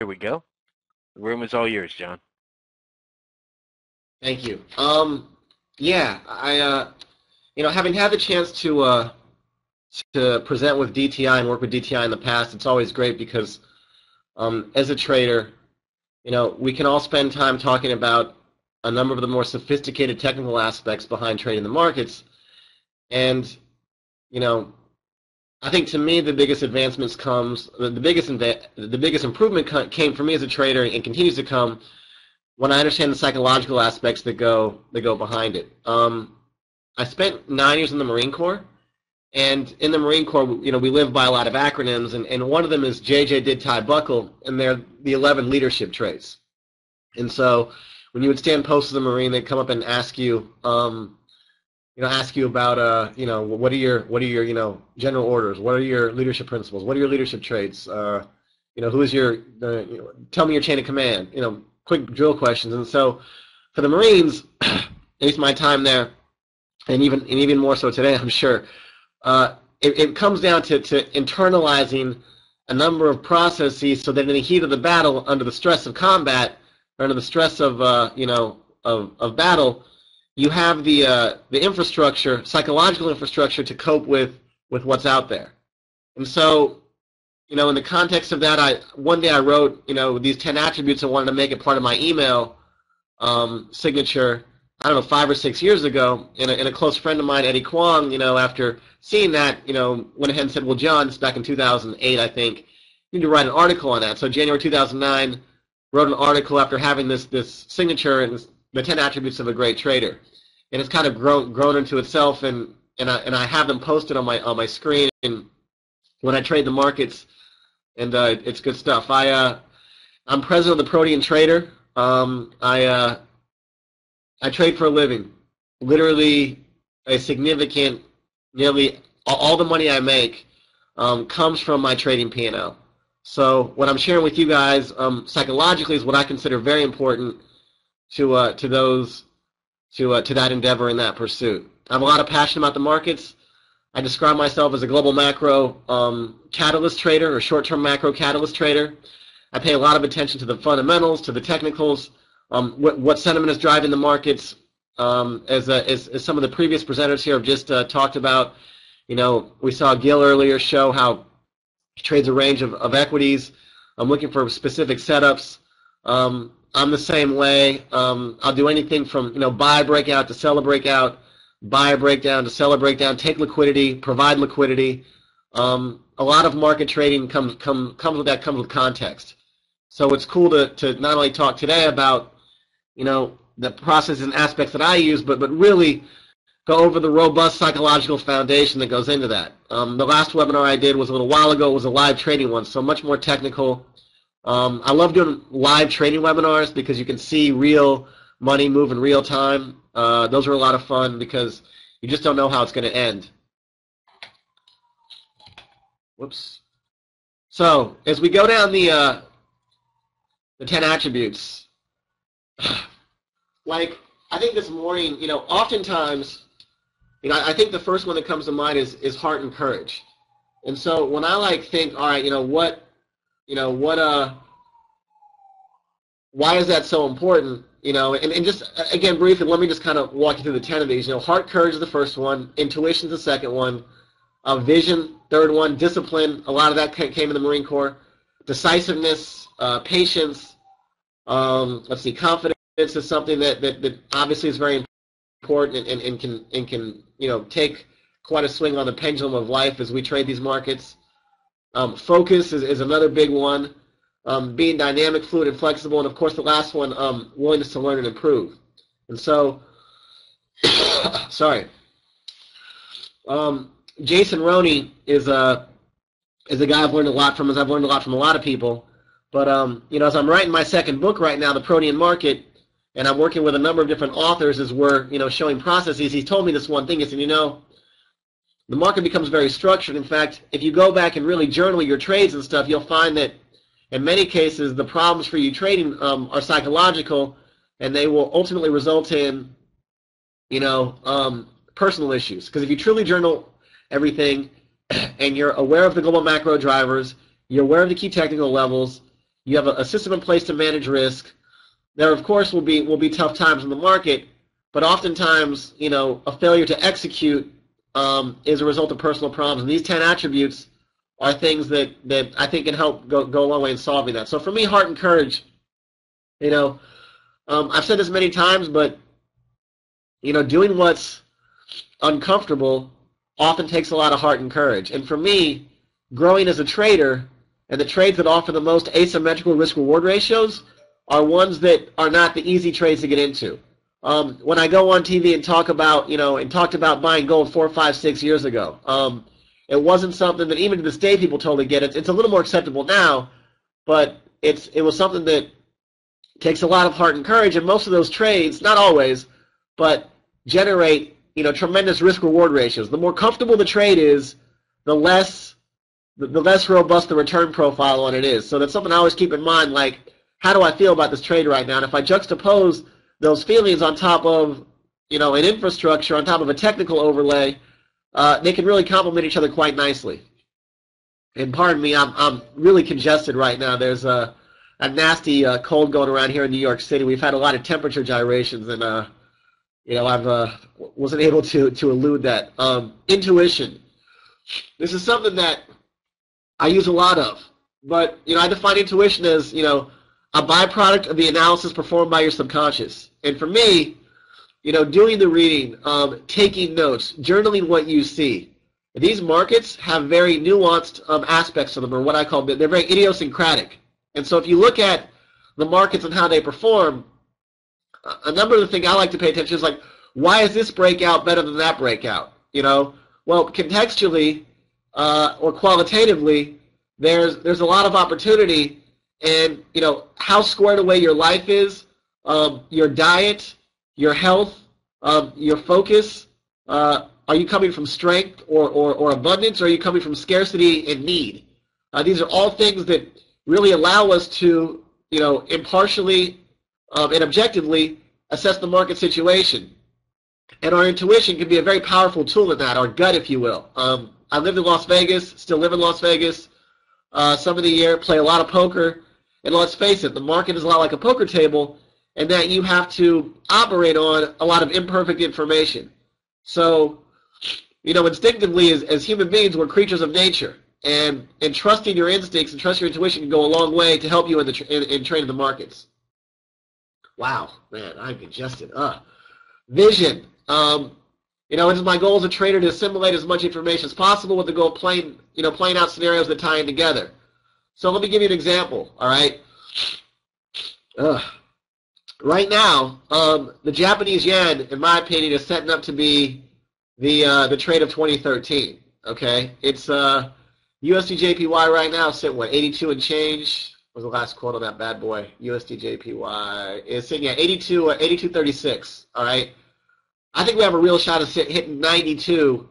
Here we go. The room is all yours, John. Thank you. Yeah, having had the chance to present with DTI and work with DTI in the past, it's always great because as a trader, we can all spend time talking about a number of the more sophisticated technical aspects behind trading the markets. And, I think to me the biggest advancements the biggest improvement came for me as a trader and continues to come when I understand the psychological aspects that go behind it. I spent 9 years in the Marine Corps, and in the Marine Corps, we live by a lot of acronyms, and one of them is JJ Did Tie Buckle, and they're the 11 leadership traits. And so when you would stand post as a Marine, they'd come up and ask you about, what are your, general orders? What are your leadership principles? What are your leadership traits? Who is tell me your chain of command, quick drill questions. And so for the Marines, at least my time there, and even more so today, I'm sure, it comes down to internalizing a number of processes so that in the heat of the battle, under the stress of combat, or under the stress of battle, you have the infrastructure, psychological infrastructure, to cope with what's out there. And so, in the context of that, one day I wrote, these 10 attributes I wanted to make it part of my email signature, I don't know, 5 or 6 years ago, and a close friend of mine, Eddie Kwong, after seeing that, went ahead and said, well, John, this is back in 2008, I think, you need to write an article on that. So January 2009, wrote an article after having this signature and the 10 attributes of a great trader. And it's kind of grown into itself, and I have them posted on my screen and when I trade the markets, and it's good stuff. I'm president of the Protean Trader. I trade for a living. Literally, a significant, nearly all the money I make comes from my trading P&L. So what I'm sharing with you guys psychologically is what I consider very important to that endeavor and that pursuit. I have a lot of passion about the markets. I describe myself as a global macro catalyst trader, or short-term macro catalyst trader. I pay a lot of attention to the fundamentals, to the technicals, what sentiment is driving the markets. As some of the previous presenters here have just talked about, we saw Gil earlier show how he trades a range of equities. I'm looking for specific setups. I'm the same way. I'll do anything from buy a breakout to sell a breakout, buy a breakdown to sell a breakdown, take liquidity, provide liquidity. A lot of market trading comes with context. So it's cool to not only talk today about the processes and aspects that I use, but really go over the robust psychological foundation that goes into that. The last webinar I did was a little while ago. It was a live trading one, so much more technical. I love doing live trading webinars because you can see real money move in real time. Those are a lot of fun because you just don't know how it's going to end. Whoops. So as we go down the 10 attributes, like I think this morning, oftentimes, I think the first one that comes to mind is heart and courage. And so when I think, all right, why is that so important? And just again briefly, let me just kind of walk you through the 10 of these. Heart, courage is the first one, intuition is the second one, vision, third one, discipline. A lot of that came in the Marine Corps. Decisiveness, patience. Confidence is something that obviously is very important and can take quite a swing on the pendulum of life as we trade these markets. Focus is another big one. Being dynamic, fluid, and flexible, and of course the last one, willingness to learn and improve. And so, sorry, Jason Roney is a guy I've learned a lot from, as I've learned a lot from a lot of people. But as I'm writing my second book right now, The Protean Market, and I'm working with a number of different authors as we're showing processes, he's told me this one thing. He said, the market becomes very structured. In fact, if you go back and really journal your trades and stuff, you'll find that in many cases the problems for you trading are psychological, and they will ultimately result in personal issues. Because if you truly journal everything and you're aware of the global macro drivers, you're aware of the key technical levels, You have a system in place to manage risk. There, of course, will be tough times in the market, but oftentimes, a failure to execute is a result of personal problems. And these 10 attributes are things that I think can help go a long way in solving that. So for me, heart and courage, I've said this many times, but, doing what's uncomfortable often takes a lot of heart and courage. And for me, growing as a trader and the trades that offer the most asymmetrical risk-reward ratios are ones that are not the easy trades to get into. When I go on TV and talk about, talked about buying gold 4, 5, 6 years ago, it wasn't something that even to this day people totally get. It's a little more acceptable now, but it was something that takes a lot of heart and courage, and most of those trades, not always, but generate tremendous risk-reward ratios. The more comfortable the trade is, the less robust the return profile on it is. So that's something I always keep in mind, like, how do I feel about this trade right now? And if I juxtapose those feelings on top of, an infrastructure, on top of a technical overlay, they can really complement each other quite nicely. And pardon me, I'm really congested right now. There's a nasty cold going around here in New York City. We've had a lot of temperature gyrations, and I wasn't able to elude that. Intuition. This is something that I use a lot of, but I define intuition as a byproduct of the analysis performed by your subconscious. And for me, doing the reading, taking notes, journaling what you see. These markets have very nuanced aspects to them, or what I call, they're very idiosyncratic. And so if you look at the markets and how they perform, a number of the things I like to pay attention is like, why is this breakout better than that breakout? Well, contextually or qualitatively, there's a lot of opportunity, and how squared away your life is, your diet, your health, your focus. Are you coming from strength or abundance, or are you coming from scarcity and need? These are all things that really allow us to, impartially and objectively assess the market situation. And our intuition can be a very powerful tool in that, our gut, if you will. I lived in Las Vegas, still live in Las Vegas some of the year, play a lot of poker, and let's face it, the market is a lot like a poker table, and that you have to operate on a lot of imperfect information. So, instinctively as human beings, we're creatures of nature, and trusting your instincts and trusting your intuition can go a long way to help you in trading the markets. Wow, man, I'm congested. Vision. It is my goal as a trader to assimilate as much information as possible with the goal of playing out scenarios that tie in together. So let me give you an example, all right? Right now, the Japanese yen, in my opinion, is setting up to be the trade of 2013, okay? It's USD JPY right now sitting, 82 and change? What was the last quote on that bad boy? USD JPY is sitting at 82.36, all right? I think we have a real shot of hitting 92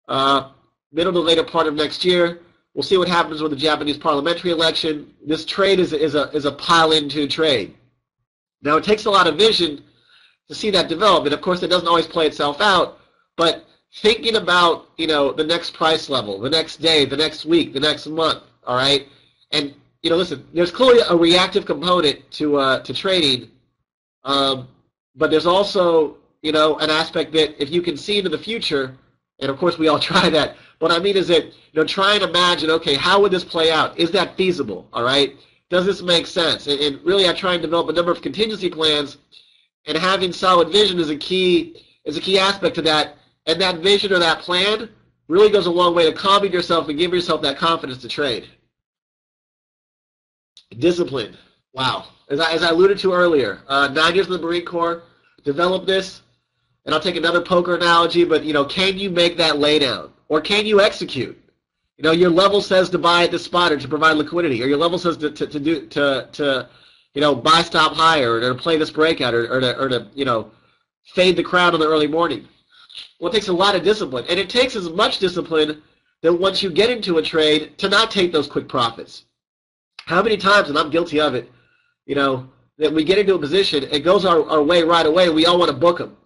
middle to later part of next year. We'll see what happens with the Japanese parliamentary election. This trade is a pile-into trade. Now, it takes a lot of vision to see that develop, and of course, it doesn't always play itself out, but thinking about, the next price level, the next day, the next week, the next month, all right? And, listen, there's clearly a reactive component to trading, but there's also an aspect that if you can see into the future, and of course we all try that, what I mean is that, try and imagine, okay, how would this play out? Is that feasible, all right? Does this make sense? And really I try and develop a number of contingency plans, and having solid vision is a key aspect to that, and that vision or that plan really goes a long way to calming yourself and giving yourself that confidence to trade. Discipline. Wow. As I alluded to earlier, 9 years in the Marine Corps, developed this. And I'll take another poker analogy, but can you make that laydown, or can you execute? Your level says to buy at this spot or to provide liquidity, or your level says to buy stop higher, or to play this breakout, or to fade the crowd in the early morning. Well, it takes a lot of discipline, and it takes as much discipline that once you get into a trade to not take those quick profits. How many times, and I'm guilty of it, that we get into a position, it goes our way right away, we all want to book them,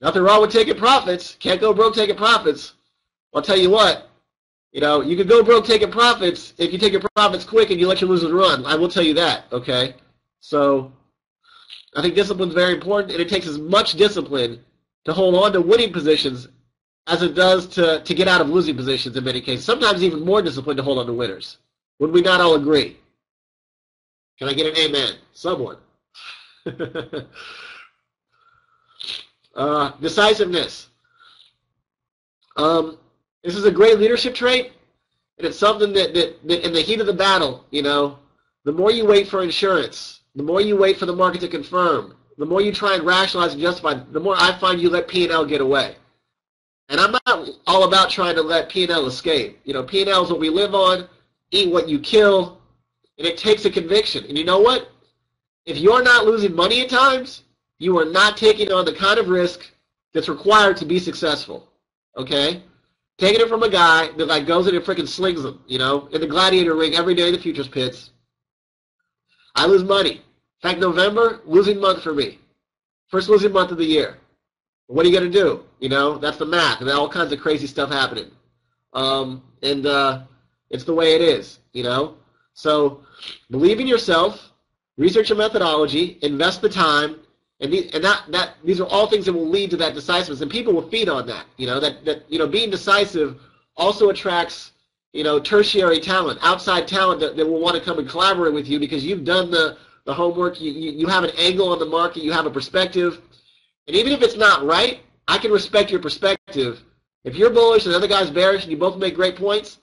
Nothing wrong with taking profits. Can't go broke taking profits. I'll tell you what, You know, you can go broke taking profits if you take your profits quick and you let your losers run. I will tell you that, okay? So I think discipline is very important, and it takes as much discipline to hold on to winning positions as it does to get out of losing positions in many cases. Sometimes even more discipline to hold on to winners. Would we not all agree? Can I get an amen? Someone. Decisiveness. This is a great leadership trait, and it's something that in the heat of the battle, you know, the more you wait for insurance, the more you wait for the market to confirm, the more you try and rationalize and justify, the more I find you let P&L get away. And I'm not all about trying to let P&L escape. You know, P&L is what we live on, eat what you kill, and it takes a conviction. And you know what? If you're not losing money at times, you are not taking on the kind of risk that's required to be successful. Okay? Taking it from a guy that like goes in and freaking slings them, you know, in the gladiator ring every day in the futures pits. I lose money. In fact, November, losing month for me. First losing month of the year. What are you going to do? You know, that's the math. And all kinds of crazy stuff happening. It's the way it is, you know. So believe in yourself, research your methodology, invest the time, and these are all things that will lead to that decisiveness. And people will feed on that, you know, that you know, being decisive also attracts, you know, tertiary talent, outside talent that will want to come and collaborate with you because you've done the homework, you have an angle on the market, you have a perspective. And even if it's not right, I can respect your perspective. If you're bullish and the other guy's bearish and you both make great points,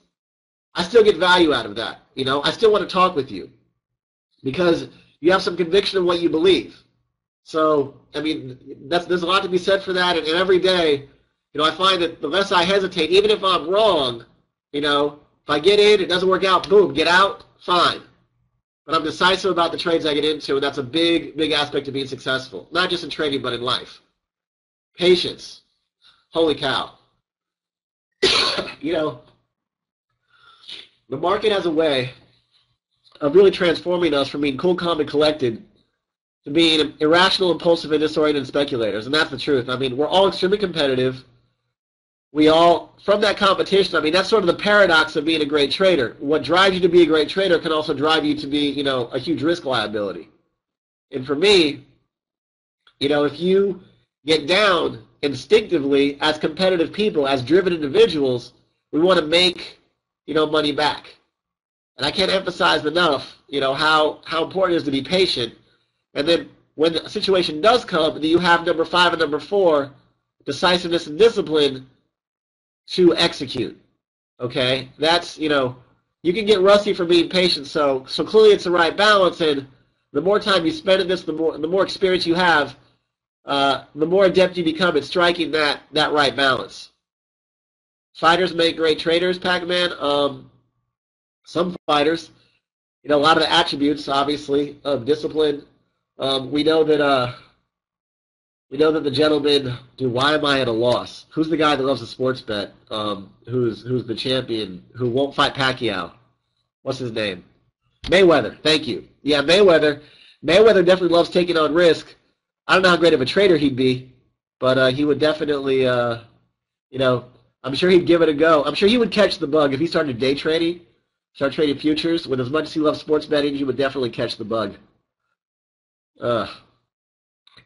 I still get value out of that. You know, I still want to talk with you because you have some conviction in what you believe. So, I mean, there's a lot to be said for that. And every day, you know, I find that the less I hesitate, even if I'm wrong, you know, if I get in, it doesn't work out, boom, get out, fine. But I'm decisive about the trades I get into, and that's a big, big aspect of being successful. Not just in trading, but in life. Patience. Holy cow. You know, the market has a way of really transforming us from being cool, calm, and collected to being irrational, impulsive, and disoriented speculators. And that's the truth. I mean, we're all extremely competitive. We all, from that competition, I mean, that's sort of the paradox of being a great trader. What drives you to be a great trader can also drive you to be, you know, a huge risk liability. And for me, you know, if you get down instinctively as competitive people, as driven individuals, we want to make, you know, money back. And I can't emphasize enough, you know, how important it is to be patient. And then when the situation does come, then you have number 5 and number 4, decisiveness and discipline, to execute. Okay, that's, you know, you can get rusty for being patient. So clearly it's the right balance, and the more time you spend in this, the more experience you have, the more adept you become at striking that right balance. Fighters make great traders, Pac-Man. Some fighters, you know, a lot of the attributes, obviously, of discipline. We know that the gentleman, dude, why am I at a loss? Who's the guy that loves a sports bet? Who's the champion who won't fight Pacquiao? What's his name? Mayweather. Thank you. Yeah, Mayweather. Mayweather definitely loves taking on risk. I don't know how great of a trader he'd be, but he would definitely, you know, I'm sure he'd give it a go. I'm sure he would catch the bug if he started day trading, start trading futures. With as much as he loves sports betting, he would definitely catch the bug.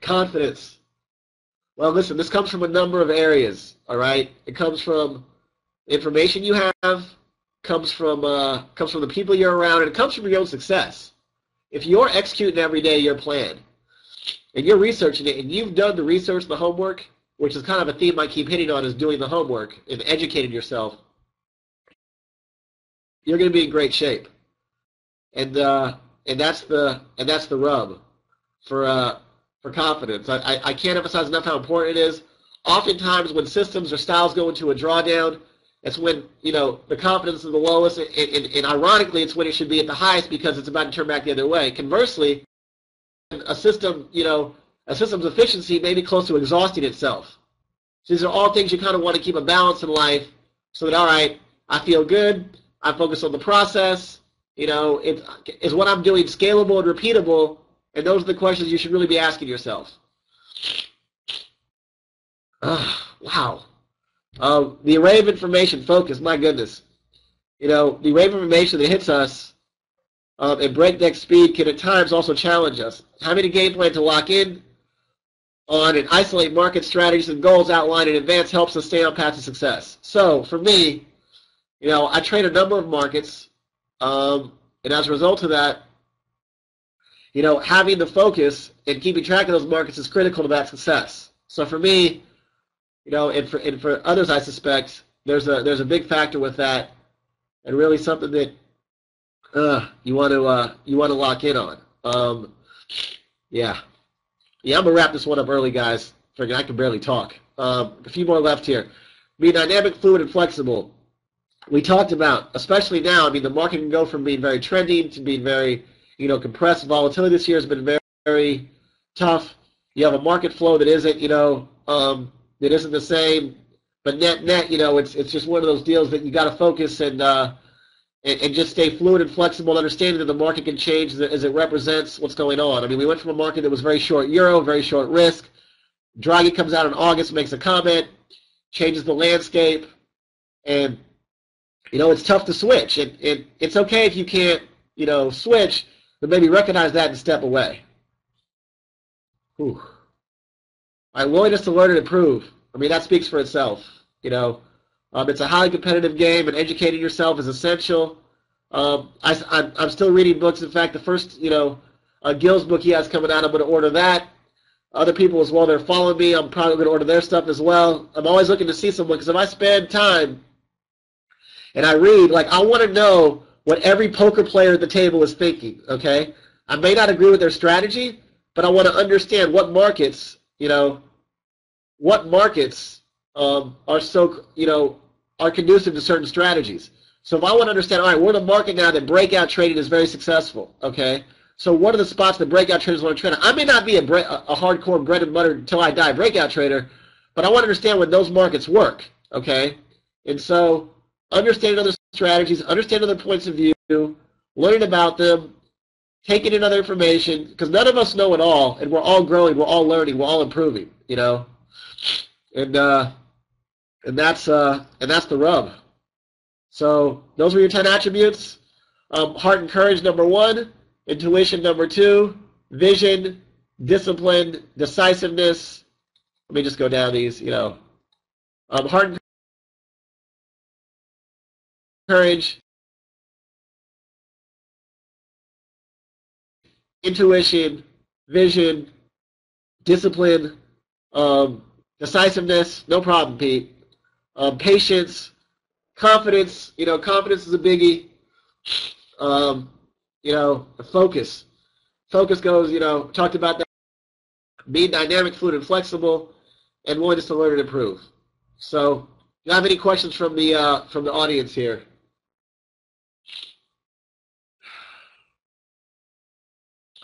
Confidence. Well, listen, this comes from a number of areas, all right? It comes from information you have, comes from the people you're around, and it comes from your own success. If you're executing every day your plan, and you're researching it, and you've done the research, the homework, which is kind of a theme I keep hitting on, is doing the homework and educating yourself, you're going to be in great shape. And that's the rub for confidence. I can't emphasize enough how important it is. Oftentimes when systems or styles go into a drawdown, it's when, you know, the confidence is the lowest, and ironically it's when it should be at the highest because it's about to turn back the other way. Conversely, a system, you know, a system's efficiency may be close to exhausting itself. So these are all things you kind of want to keep a balance in life so that, all right, I feel good, I focus on the process, you know, is what I'm doing scalable and repeatable? And those are the questions you should really be asking yourself. Wow. The array of information, focus, my goodness. the wave of information that hits us at breakneck speed can at times also challenge us. Having a game plan to lock in on and isolate market strategies and goals outlined in advance helps us stay on path to success. So for me, I trade a number of markets, and as a result of that, having the focus and keeping track of those markets is critical to that success. So for me, and for others, I suspect there's a big factor with that, and really something that you want to lock in on. Yeah, I'm gonna wrap this one up early, guys. Figuring I can barely talk. A few more left here. Be dynamic, fluid, and flexible. We talked about, especially now. I mean, the market can go from being very trendy to being very, compressed. Volatility this year has been very, very tough. You have a market flow that isn't, that isn't the same. But net, it's just one of those deals that you got to focus and just stay fluid and flexible, understanding that the market can change as it represents what's going on. I mean, we went from a market that was very short euro, very short risk. Draghi comes out in August, makes a comment, changes the landscape, and it's tough to switch. It's okay if you can't, switch, but maybe recognize that and step away. Whew. All right, willingness to learn and improve. I mean, that speaks for itself. It's a highly competitive game, and educating yourself is essential. I'm still reading books. In fact, the first, Gil's book he has coming out, I'm going to order that. Other people as well, they're following me. I'm probably going to order their stuff as well. I'm always looking to see someone, because if I spend time and I read, I want to know what every poker player at the table is thinking, okay? I may not agree with their strategy, but I want to understand what markets, are so, are conducive to certain strategies. So if I want to understand, all right, we're in a market now that breakout trading is very successful, okay? So what are the spots that breakout traders want to trade on? I may not be a hardcore bread and butter until I die breakout trader, but I want to understand when those markets work, okay? And so understanding other strategies, understanding other points of view, learning about them, taking in other information, because none of us know it all, and we're all growing, we're all learning, we're all improving, and that's the rub. So those were your 10 attributes. Heart and courage, number 1. Intuition, number 2. Vision, discipline, decisiveness. Let me just go down these. Heart and courage, intuition, vision, discipline, decisiveness. No problem, Pete. Patience, confidence. Confidence is a biggie. Focus. Focus goes, talked about that. Being dynamic, fluid, and flexible, and willingness to learn and improve. So, do you have any questions from the audience here?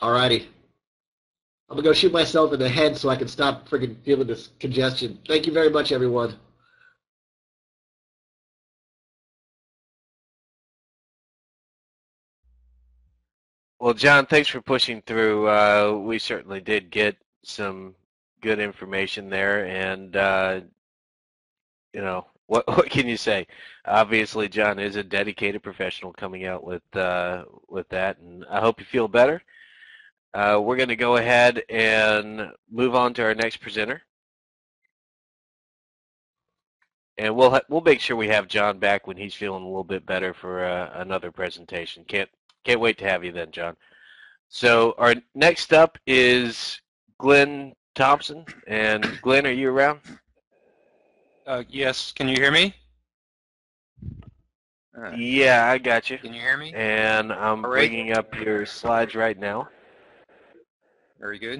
Alrighty. I'm gonna go shoot myself in the head so I can stop freaking feeling this congestion. Thank you very much, everyone. Well, John, thanks for pushing through. We certainly did get some good information there, and what can you say? Obviously, John is a dedicated professional coming out with that, and I hope you feel better. We're going to go ahead and move on to our next presenter, and we'll make sure we have John back when he's feeling a little bit better for another presentation. Can't wait to have you then, John. So our next up is Glenn Thompson. And Glenn, are you around? Yes. Can you hear me? Yeah, I got you. Can you hear me? And I'm bringing up your slides right now. Very good.